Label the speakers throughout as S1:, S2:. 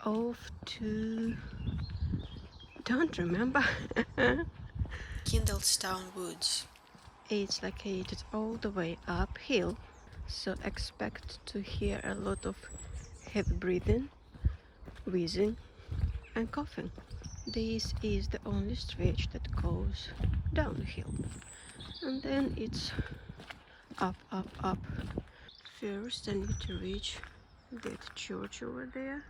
S1: off to... don't remember.
S2: KIndlestown Woods.
S1: It's located all the way uphill, so expect to hear a lot of heavy breathing, wheezing and coughing. This is the only stretch that goes downhill, and then it's up, up, up. First I need to reach that church over there,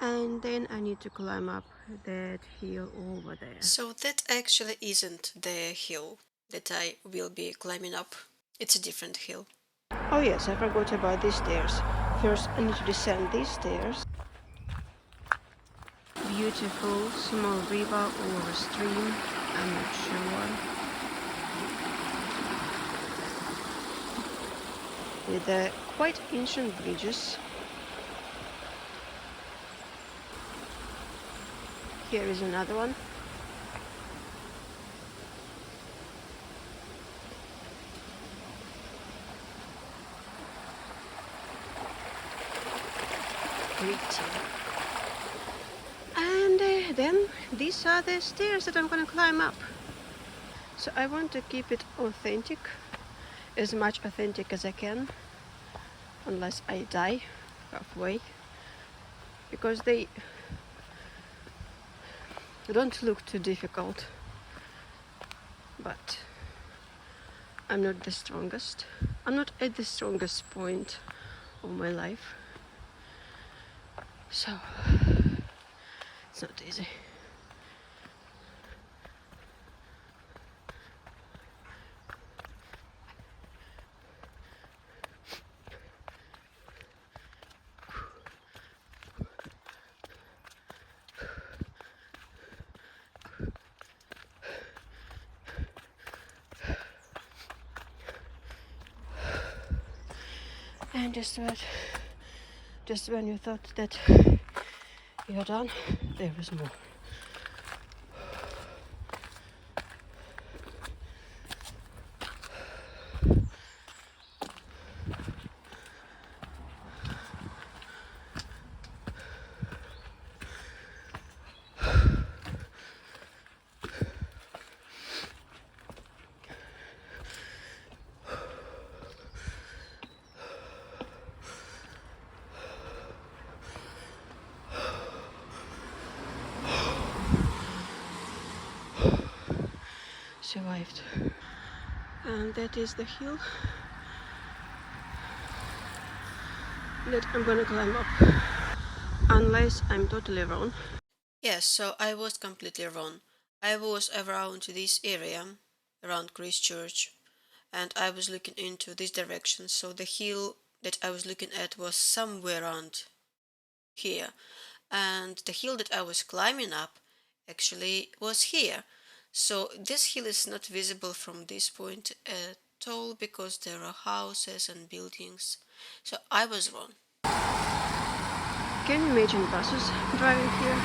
S1: and then I need to climb up that hill over there.
S2: So that actually isn't the hill that I will be climbing up. It's a different hill.
S1: Oh yes, I forgot about these stairs. First I need to descend these stairs. Beautiful small river or a stream, I'm not sure. With quite ancient bridges. Here is another one. Pretty. And then these are the stairs that I'm gonna climb up. So I want to keep it authentic, as much authentic as I can, unless I die halfway, because they don't look too difficult, but I'm not the strongest. I'm not at the strongest point of my life, so it's not easy. And just when you thought that you're done, there is more. Survived. And that is the hill that I'm gonna climb up, unless I'm totally wrong.
S2: Yes, so I was completely wrong. I was around this area, around Christchurch, and I was looking into this direction, so the hill that I was looking at was somewhere around here, and the hill that I was climbing up actually was here. So this hill is not visible from this point at all because there are houses and buildings. So I was wrong.
S1: Can you imagine buses driving here?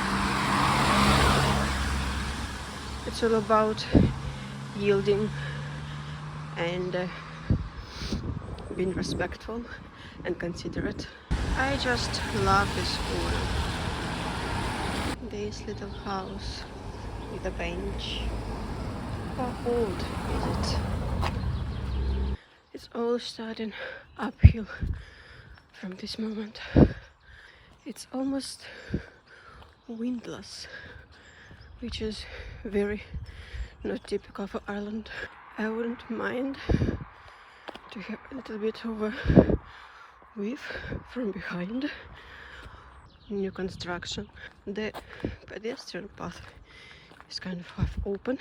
S1: It's all about yielding and being respectful and considerate. I just love this corner. This little house with a bench. How old is it? It's all starting uphill from this moment. It's almost windless, which is very not typical for Ireland. I wouldn't mind to have a little bit of a view from behind. New construction. The pedestrian path is kind of half open,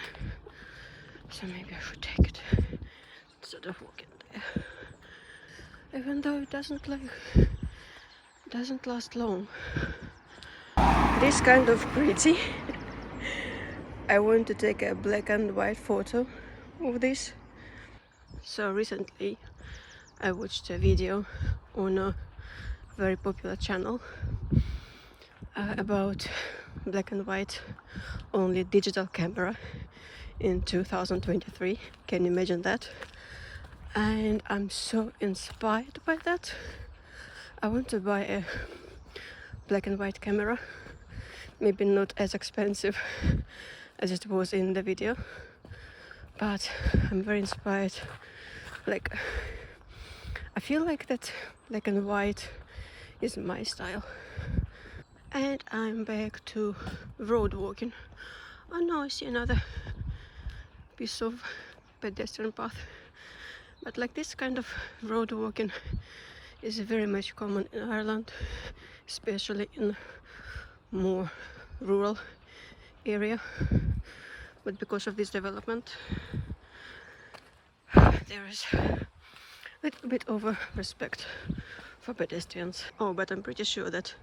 S1: so maybe I should take it instead of walking there. Even though it doesn't last long. This kind of pretty. I want to take a black and white photo of this. So recently I watched a video on a very popular channel about black and white only digital camera in 2023. Can you imagine that? And I'm so inspired by that. I want to buy a black and white camera. Maybe not as expensive as it was in the video, but I'm very inspired. Like, I feel like that black and white is my style. And I'm back to road walking. Oh no, I see another piece of pedestrian path. But like this kind of road walking is very much common in Ireland, especially in more rural area. But because of this development, there is a little bit of a respect for pedestrians. Oh, but I'm pretty sure that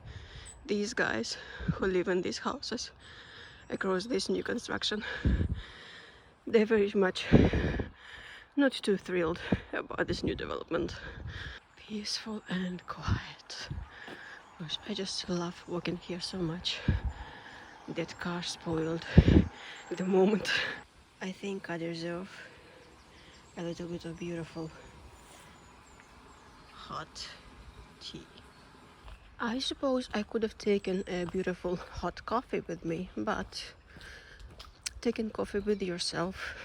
S1: these guys who live in these houses across this new construction, they're very much not too thrilled about this new development. Peaceful and quiet. Gosh, I just love walking here so much. That car spoiled the moment. I think I deserve a little bit of beautiful hot tea. I suppose I could have taken a beautiful hot coffee with me, but taking coffee with yourself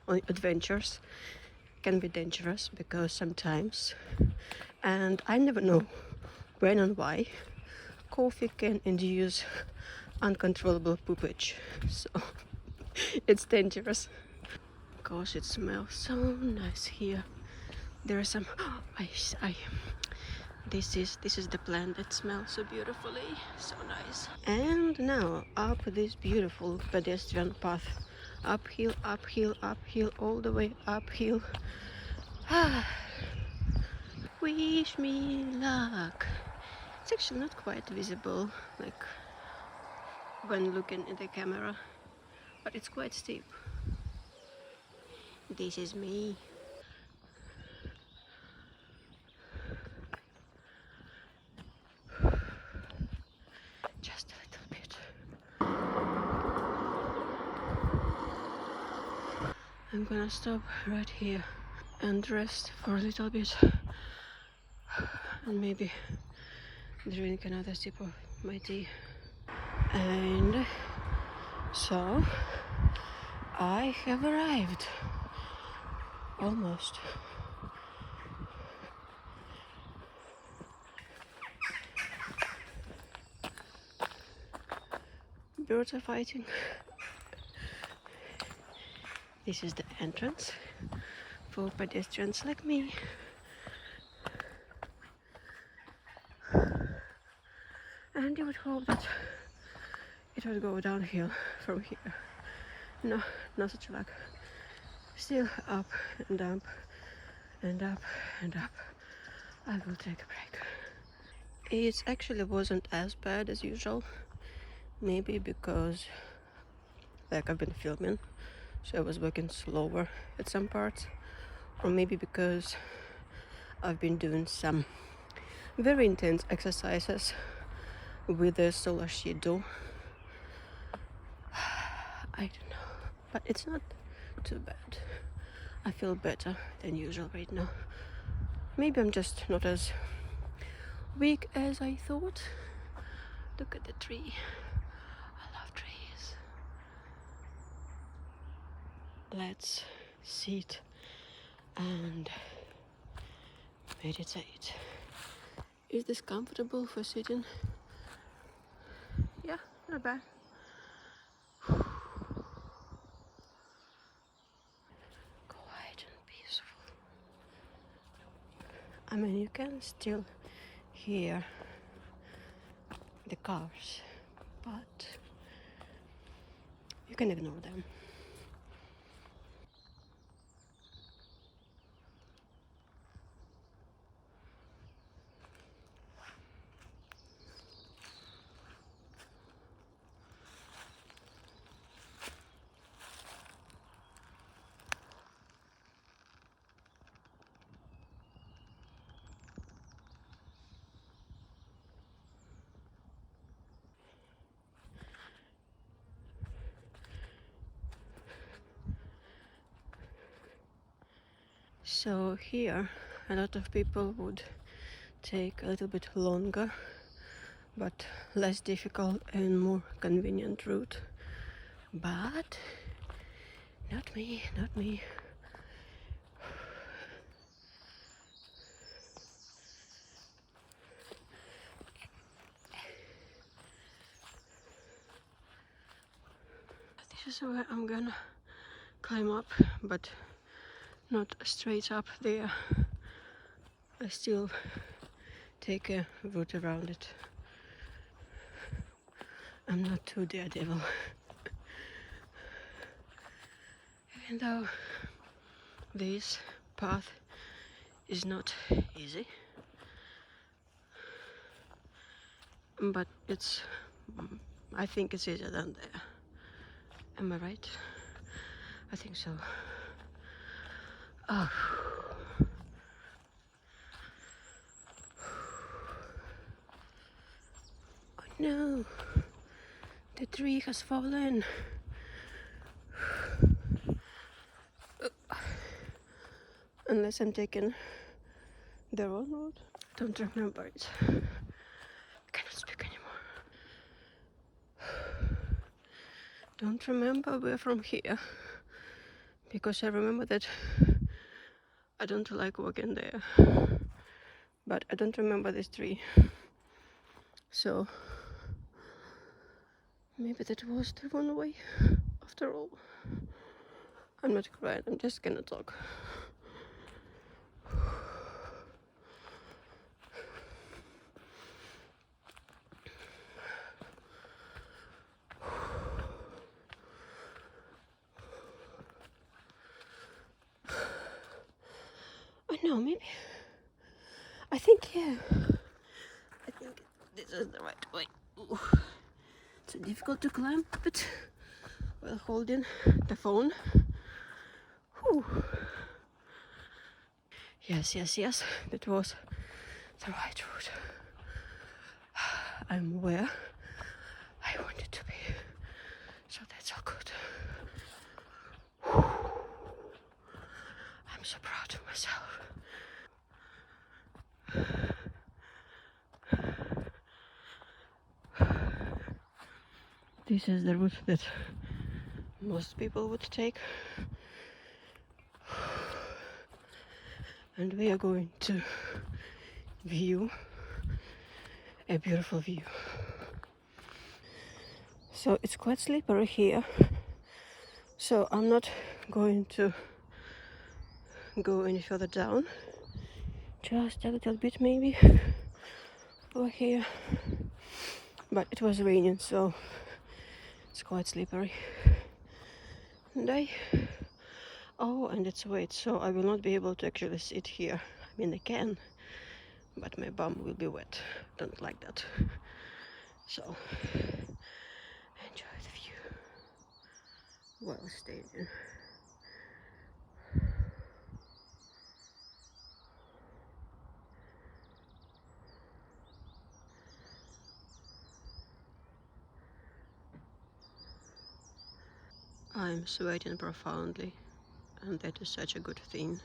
S1: on adventures can be dangerous because sometimes, and I never know when and why, coffee can induce uncontrollable poopage, so it's dangerous. Gosh, it smells so nice here. There are some. This is the plant that smells so beautifully, so nice. And now up this beautiful pedestrian path, uphill, uphill, uphill, all the way uphill. Wish me luck. It's actually not quite visible, like when looking at the camera, but it's quite steep. This is me. Just a little bit. I'm gonna stop right here and rest for a little bit and maybe drink another sip of my tea. And so I have arrived. Almost. Birds are fighting. This is the entrance for pedestrians like me. And you would hope that it would go downhill from here. No, no such luck. Still up and up and up and up. I will take a break. It actually wasn't as bad as usual. Maybe because like I've been filming, so I was working slower at some parts. Or maybe because I've been doing some very intense exercises with the solar shadow. I don't know, but it's not too bad. I feel better than usual right now. Maybe I'm just not as weak as I thought. Look at the tree. I love trees. Let's sit and meditate. Is this comfortable for sitting? Yeah, not bad. Quiet and peaceful. I mean, you can still hear the cars, but you can ignore them. So here a lot of people would take a little bit longer but less difficult and more convenient route. But not me, not me. This is where I'm gonna climb up, but not straight up there. I still take a route around it. I'm not too daredevil. Even though this path is not easy, but I think it's easier than there. Am I right? I think so. Oh. Oh no, the tree has fallen. Unless I'm taking the wrong road. Don't remember it. I cannot speak anymore. Don't remember where from here. Because I remember that I don't like walking there. But I don't remember this tree. So maybe that was the one way after all. I'm not crying, I'm just gonna talk. I know, maybe. I think, yeah. I think this is the right way. Ooh. It's difficult to climb up it while holding the phone. Whew. Yes, that was the right route. I'm where I wanted to be, so that's all good. I'm so proud of myself. This is the route that most people would take. And we are going to view a beautiful view. So it's quite slippery here. So I'm not going to go any further down. Just a little bit maybe over here. But it was raining, so it's quite slippery. And and it's wet, so I will not be able to actually sit here. I mean, I can, but my bum will be wet. Don't like that. So enjoy the view while staying. I'm sweating profoundly, and that is such a good thing.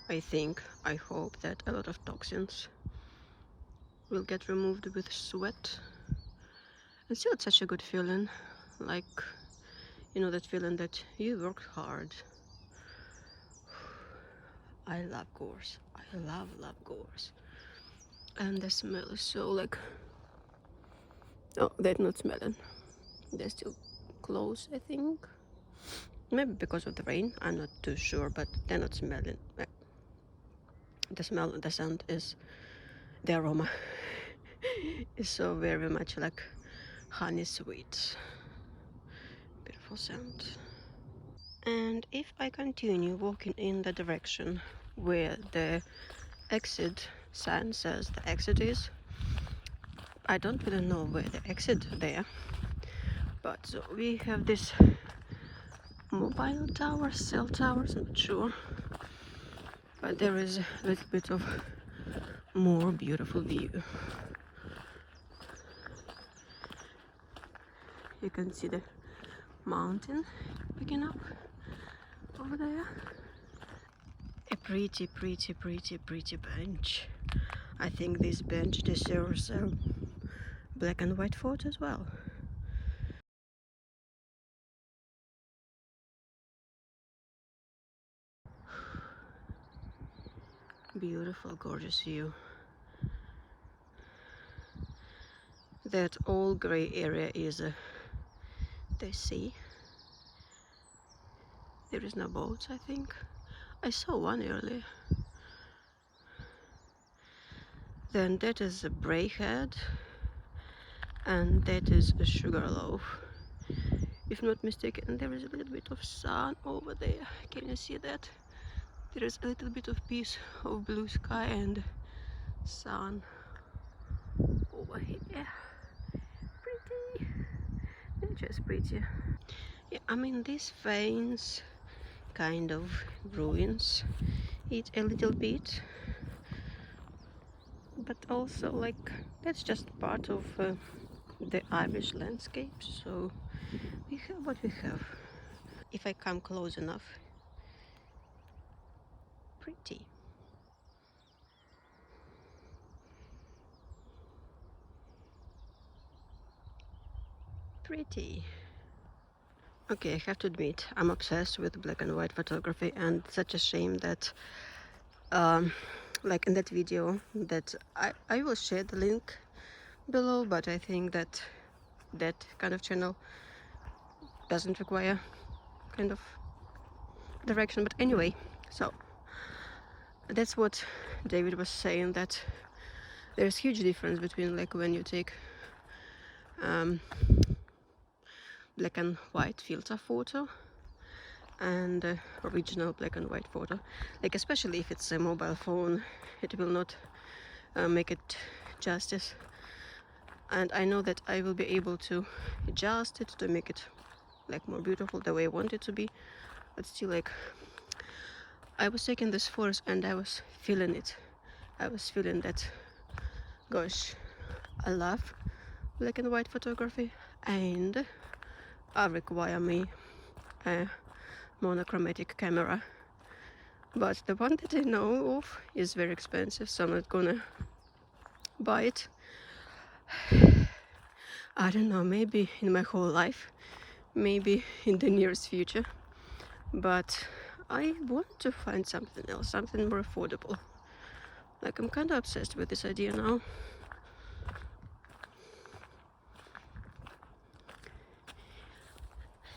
S1: I hope that a lot of toxins will get removed with sweat. And still, it's such a good feeling, like, you know, that feeling that you worked hard. I love gorse. I love gorse. And the smell is so like, oh, they're not smelling. They're still close, I think. Maybe because of the rain, I'm not too sure, but they're not smelling. The smell, the scent is, the aroma is so very much like honey sweet. Beautiful scent. And if I continue walking in the direction where the exit sign says the exit is, I don't really know where the exit there, but so we have this mobile tower, cell towers, I'm not sure, but there is a little bit of more beautiful view. You can see the mountain picking up over there. A pretty bench. I think this bench deserves a black and white photo as well. Beautiful, gorgeous view. That all grey area is the sea. There is no boats, I think. I saw one earlier. Then that is a Braehead, and that is a Sugarloaf. If not mistaken, there is a little bit of sun over there. Can you see that? There is a little bit of piece of blue sky and sun over here. Pretty. They're just pretty. Yeah, I mean, these veins kind of ruins it a little bit, but also like that's just part of the Irish landscape, so we have what we have. If I come close enough, pretty. Pretty. Okay, I have to admit, I'm obsessed with black and white photography, and such a shame that like in that video that I will share the link below, but I think that that kind of channel doesn't require kind of direction. But anyway, so that's what David was saying, that there's huge difference between like when you take black and white filter photo and original black and white photo. Like especially if it's a mobile phone, it will not make it justice. And I know that I will be able to adjust it to make it like more beautiful the way I want it to be, but still, like, I was taking this photos and I was feeling it. I was feeling that, gosh, I love black and white photography, and I require me a monochromatic camera, but the one that I know of is very expensive, so I'm not gonna buy it. I don't know, maybe in my whole life, maybe in the nearest future, but I want to find something else, something more affordable. Like, I'm kind of obsessed with this idea now.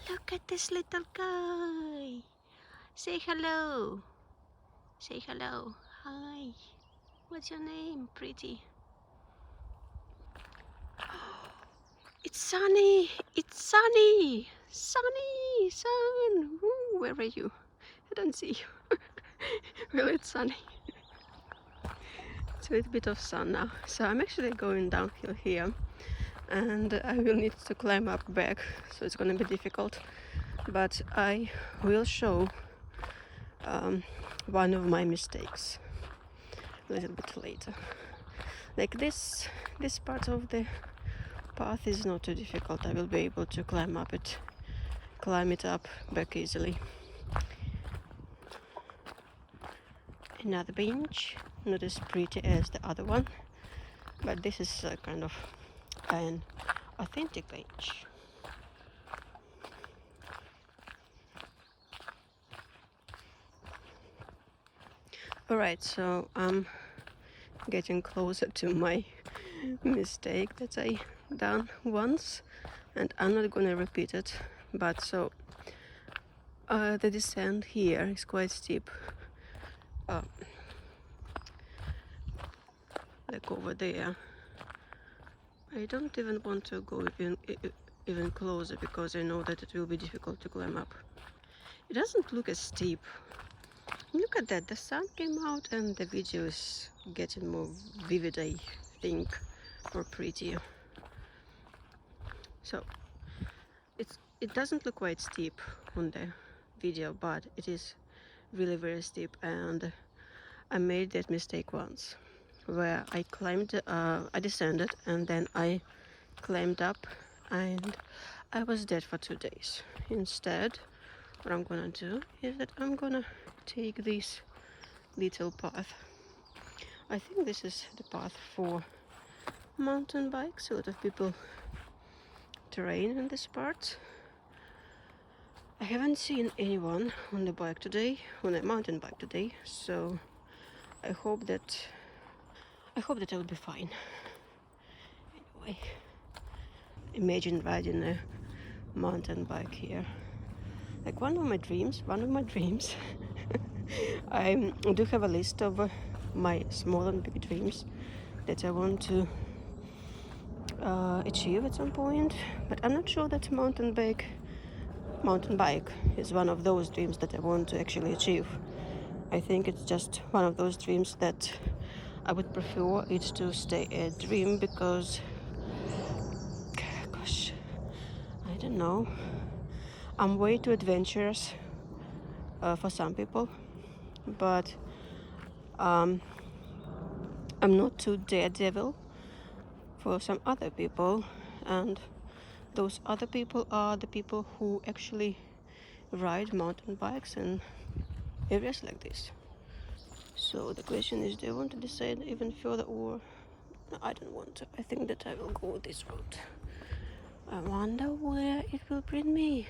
S1: Look at this little guy. Say hello. Say hello. Hi. What's your name, pretty? It's Sunny. It's Sunny. Sunny. Sun. Ooh, where are you? I don't see you. Well, it's sunny. It's a little bit of sun now. So I'm actually going downhill here, and I will need to climb up back, so it's gonna be difficult. But I will show one of my mistakes a little bit later. Like this part of the path is not too difficult. I will be able to climb it up back easily. Another bench, not as pretty as the other one, but this is kind of an authentic bench. Alright, so I'm getting closer to my mistake that I done once, and I'm not gonna repeat it. But so the descent here is quite steep, like over there. I don't even want to go even closer, because I know that it will be difficult to climb up. It doesn't look as steep. Look at that, the sun came out and the video is getting more vivid, I think, or prettier. So it doesn't look quite steep on the video, but it is really very steep, and I made that mistake once where I descended and then I climbed up, and I was dead for 2 days. Instead, what I'm gonna do is that I'm gonna take this little path. I think this is the path for mountain bikes. A lot of people train in this part. I haven't seen anyone on the bike today, on a mountain bike today, so I hope that I will be fine. Anyway, imagine riding a mountain bike here. Like one of my dreams. I do have a list of my small and big dreams that I want to achieve at some point, but I'm not sure that mountain bike is one of those dreams that I want to actually achieve. I think it's just one of those dreams that I would prefer it to stay a dream because, gosh, I don't know. I'm way too adventurous for some people, but I'm not too daredevil for some other people, and those other people are the people who actually ride mountain bikes in areas like this. So the question is, do I want to decide even further, or no, I don't want to. I think that I will go this route. I wonder where it will bring me.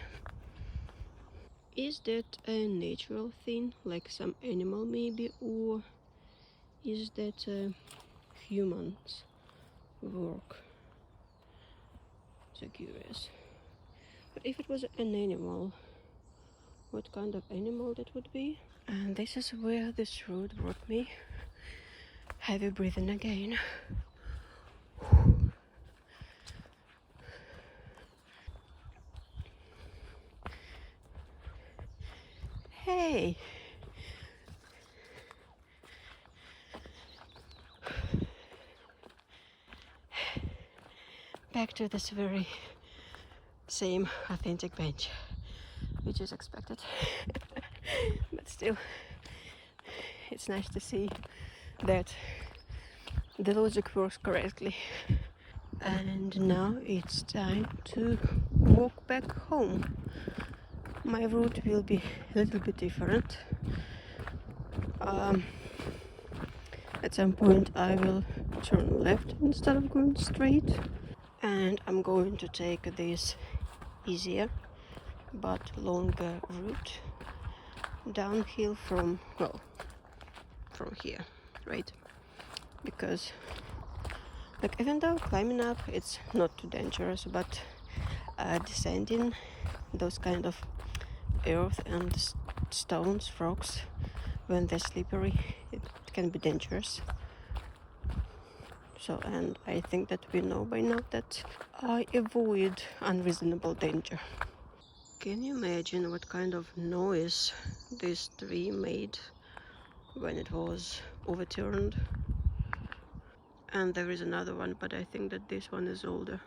S1: Is that a natural thing, like some animal maybe, or is that humans' work? So curious. But if it was an animal, what kind of animal that would be? And this is where this road brought me. Heavy breathing again. Hey! Back to this very same authentic bench, which is expected. But still, it's nice to see that the logic works correctly. And now it's time to walk back home. My route will be a little bit different. At some point I will turn left instead of going straight, and I'm going to take this easier but longer route downhill from here, right? Because like even though climbing up it's not too dangerous, but descending those kind of earth and stones, rocks, when they're slippery, it can be dangerous. So, and I think that we know by now that I avoid unreasonable danger. Can you imagine what kind of noise this tree made when it was overturned? And there is another one, but I think that this one is older.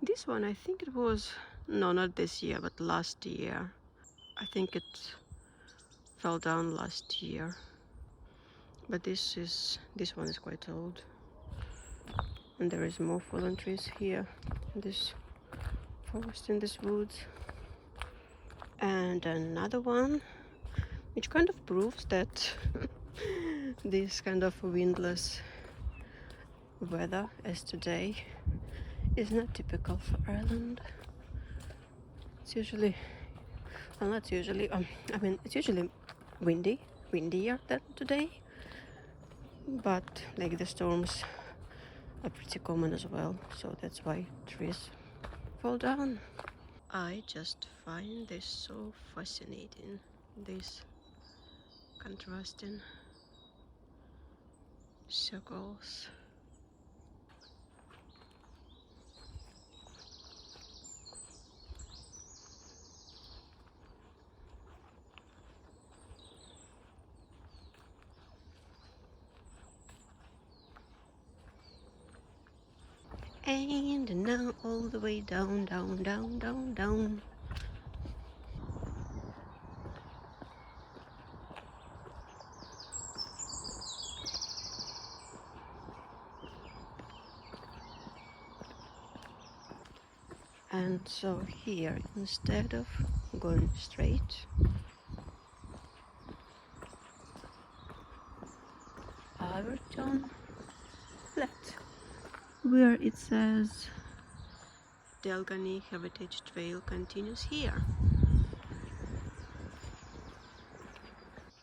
S1: This one, I think it was, no, not this year, but last year. I think it fell down last year. But this one is quite old. And there is more fallen trees here in this forest, in this woods. And another one, which kind of proves that this kind of windless weather as today is not typical for Ireland. It's usually, well, not usually, it's usually windier than today, but like the storms are pretty common as well, so that's why trees fall down. I just find this so fascinating, these contrasting circles. And now all the way down, down, down, down, down. And so here, instead of going straight, I will turn left. where it says Delgany Heritage Trail continues here.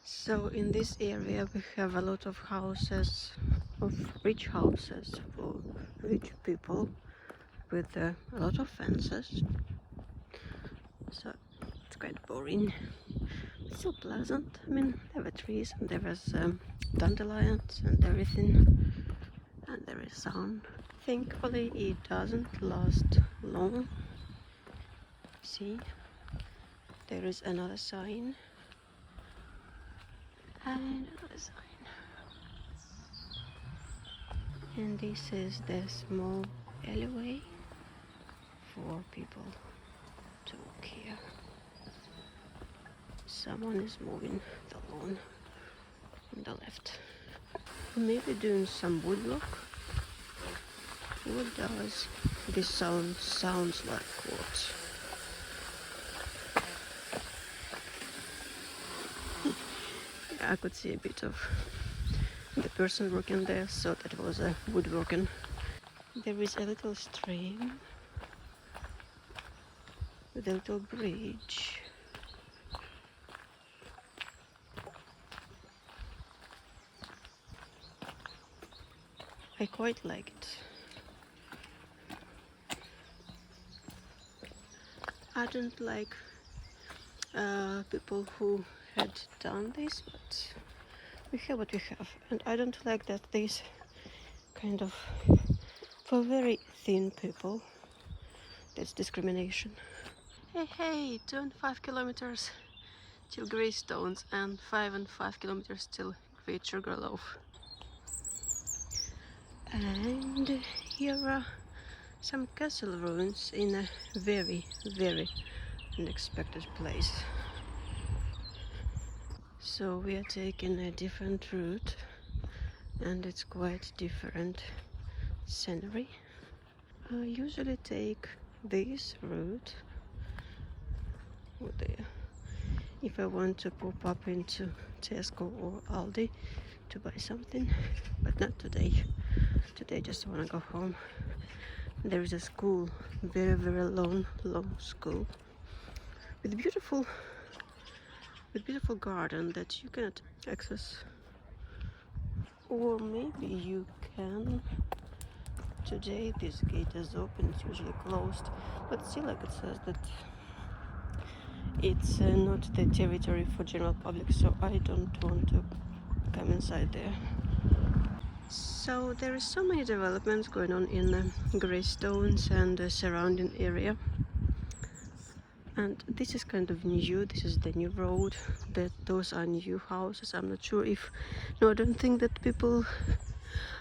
S1: So in this area we have a lot of houses, of rich houses for rich people with a lot of fences. So it's quite boring. It's still pleasant. I mean, there were trees and there was dandelions and everything, and there is sun. Thankfully it doesn't last long. See, there is another sign and another sign, and this is the small alleyway for people to walk here. Someone is moving the lawn on the left. Maybe doing some woodwork. What does this sounds like? What? I could see a bit of the person working there, so that was a woodworking. There is a little stream with a little bridge. I quite like it. I don't like people who had done this, but we have what we have, and I don't like that this kind of, for very thin people, that's discrimination. Hey, 2.5 kilometers till Greystones and 5.5 kilometers till Great Sugarloaf. And here are some castle ruins in a very, very unexpected place. So we are taking a different route, and it's quite different scenery. I usually take this route there if I want to pop up into Tesco or Aldi to buy something, but not today. Today I just want to go home. There is a school, very, very long school with beautiful garden that you cannot access, or maybe you can. Today this gate is open, it's usually closed, but still, like it says that it's not the territory for general public, so I don't want to come inside there. So there is so many developments going on in Greystones and the surrounding area. And this is kind of new. This is the new road. Those are new houses. I'm not sure if... No, I don't think that people...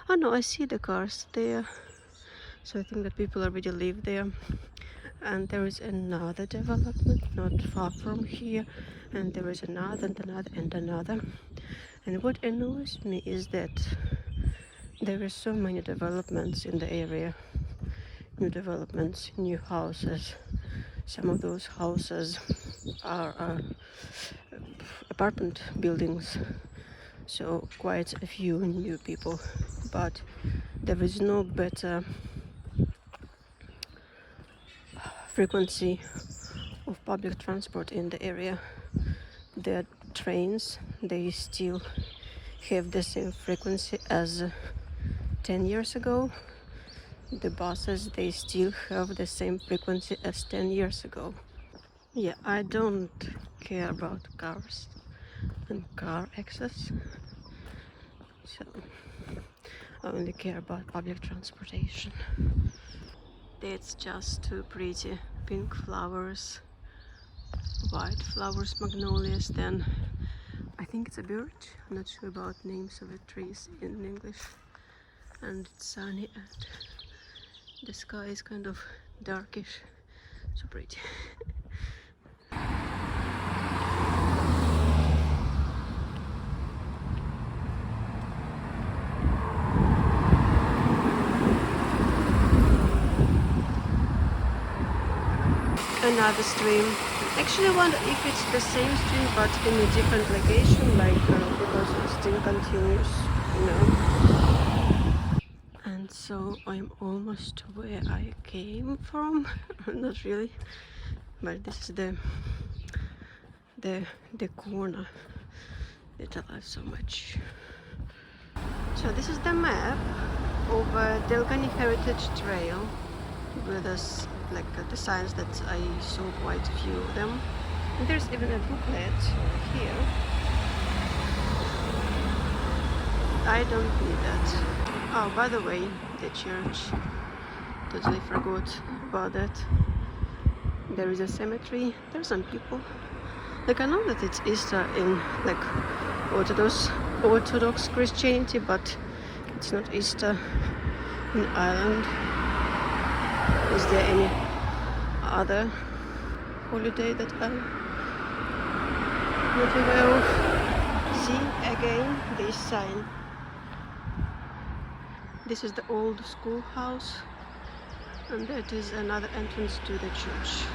S1: Oh no, I see the cars there. So I think that people already live there. And there is another development not far from here. And there is another and another and another. And what annoys me is that there are so many developments in the area. New developments, new houses. Some of those houses are apartment buildings, so quite a few new people, but there is no better frequency of public transport in the area. The trains, they still have the same frequency as 10 years ago. The buses, they still have the same frequency as 10 years ago. Yeah, I don't care about cars and car access, so I only care about public transportation. It's just two pretty pink flowers, white flowers, magnolias, then I think it's a bird. I'm not sure about names of the trees in English. And it's sunny and the sky is kind of darkish, so pretty. Another stream. Actually, I wonder if it's the same stream but in a different location, like because it still continues, you know. And So I'm almost where I came from. Not really, but this is the corner that I love so much. So this is the map of Delgany Heritage Trail with us, like the signs that I saw quite a few of them. And there's even a booklet here. I don't need that. Oh, by the way, the church. Totally forgot about that. There is a cemetery. There's some people. Like, I know that it's Easter in like Orthodox Christianity, but it's not Easter in Ireland. Is there any other holiday that I'm not aware of? See again this sign. This is the old schoolhouse, and that is another entrance to the church.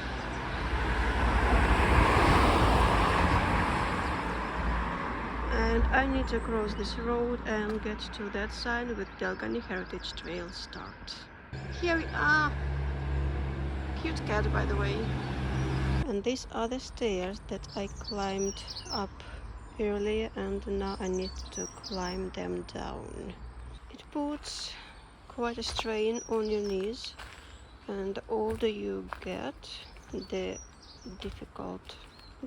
S1: And I need to cross this road and get to that sign with Delgany Heritage Trail start. Here we are! Cute cat, by the way. And these are the stairs that I climbed up earlier, and now I need to climb them down. It puts quite a strain on your knees, and the older you get, the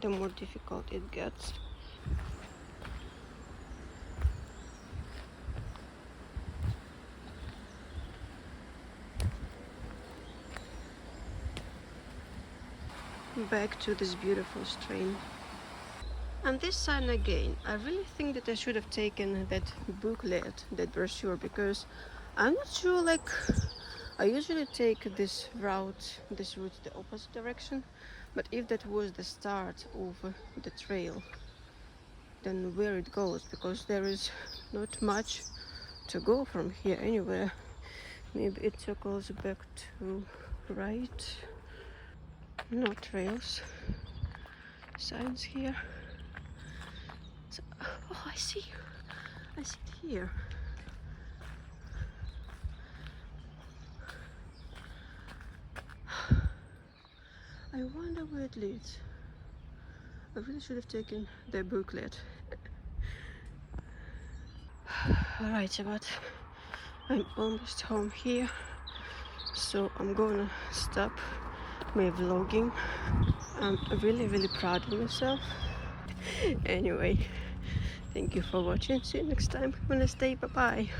S1: more difficult it gets. Back to this beautiful stream. And this sign again, I really think that I should have taken that booklet, that brochure, because I'm not sure, like, I usually take this route the opposite direction, but if that was the start of the trail, then where it goes, because there is not much to go from here anywhere. Maybe it circles back to right. No trails, signs here. So, oh, I see it here. I wonder where it leads. I really should have taken the booklet. Alright, but I'm almost home here, so I'm gonna stop my vlogging. I'm really proud of myself. Anyway, thank you for watching. See you next time. Have a nice day. Bye bye.